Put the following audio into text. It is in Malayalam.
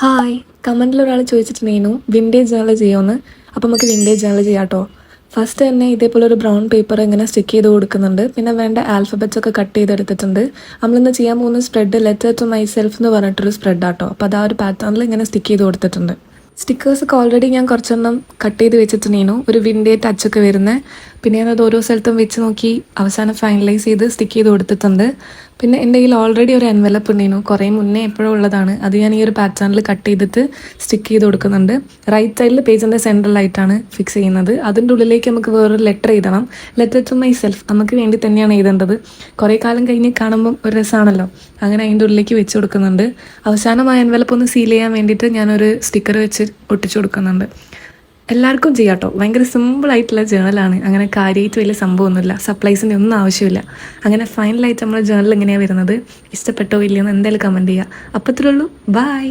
ഹായ്, കമൻറ്റിൽ ഒരാൾ ചോദിച്ചിട്ടുണ്ടായിരുന്നു വിൻറ്റേജ് ജേർണൽ ചെയ്യുമെന്ന്. അപ്പോൾ നമുക്ക് വിൻറ്റേജ് ജേർണൽ ചെയ്യാം കേട്ടോ. ഫസ്റ്റ് തന്നെ ഇതേപോലെ ഒരു ബ്രൗൺ പേപ്പർ ഇങ്ങനെ സ്റ്റിക്ക് ചെയ്ത് കൊടുക്കുന്നുണ്ട്. പിന്നെ വേണ്ട ആൽഫബറ്റ്സ് ഒക്കെ കട്ട് ചെയ്തെടുത്തിട്ടുണ്ട്. നമ്മളിന്ന് ചെയ്യാൻ പോകുന്ന spread letter to myself എന്ന് പറഞ്ഞിട്ടൊരു സ്പ്രെഡാട്ടോ. അപ്പോൾ അത് ആ ഒരു പാറ്റേണിൽ ഇങ്ങനെ സ്റ്റിക്ക് ചെയ്ത് കൊടുത്തിട്ടുണ്ട്. സ്റ്റിക്കേഴ്സൊക്കെ ഓൾറെഡി ഞാൻ കുറച്ചെണ്ണം കട്ട് ചെയ്ത് വെച്ചിട്ടുണ്ടായിരുന്നു, ഒരു വിൻറ്റേജ് ടച്ചൊക്കെ വരുന്നത്. പിന്നെ ഞാനത് ഓരോ സ്ഥലത്തും വെച്ച് നോക്കി അവസാനം ഫൈനലൈസ് ചെയ്ത് സ്റ്റിക്ക് ചെയ്ത് കൊടുത്തിട്ടുണ്ട്. പിന്നെ എൻ്റെ കയ്യിൽ ഓൾറെഡി ഒരു എൻവലപ്പ് ഉണ്ടായിരുന്നു, കുറേ മുന്നേ എപ്പോഴും ഉള്ളതാണ്. അത് ഞാൻ ഈ ഒരു പാറ്റേണിൽ കട്ട് ചെയ്തിട്ട് സ്റ്റിക്ക് ചെയ്ത് കൊടുക്കുന്നുണ്ട്. റൈറ്റ് സൈഡിൽ പേജിൻ്റെ സെൻട്രലായിട്ടാണ് ഫിക്സ് ചെയ്യുന്നത്. അതിൻ്റെ ഉള്ളിലേക്ക് നമുക്ക് വേറൊരു ലെറ്റർ എഴുതണം. ലെറ്റർ ടു മൈ സെൽഫ് നമുക്ക് വേണ്ടി തന്നെയാണ് എഴുതേണ്ടത്. കുറേ കാലം കഴിഞ്ഞ് കാണുമ്പം ഒരു രസമാണല്ലോ, അങ്ങനെ അതിൻ്റെ ഉള്ളിലേക്ക് വെച്ച് കൊടുക്കുന്നുണ്ട്. അവസാനം ആ എൻവലപ്പ് ഒന്ന് സീൽ ചെയ്യാൻ വേണ്ടിയിട്ട് ഞാനൊരു സ്റ്റിക്കർ വെച്ച് ഒട്ടിച്ചു കൊടുക്കുന്നുണ്ട്. എല്ലാവർക്കും ചെയ്യാം കേട്ടോ. ഭയങ്കര സിമ്പിളായിട്ടുള്ള ജേണലാണ്, അങ്ങനെ കാര്യമായിട്ട് വലിയ സംഭവമൊന്നുമില്ല, സപ്ലൈസിൻ്റെ ഒന്നും ആവശ്യമില്ല. അങ്ങനെ ഫൈനലായിട്ട് നമ്മൾ ജേണൽ എങ്ങനെയാണ് വരുന്നത്, ഇഷ്ടപ്പെട്ടോ ഇല്ലയെന്ന് എന്തായാലും കമൻറ്റ് ചെയ്യുക. അപ്പത്രേ ഉള്ളൂ. ബൈ.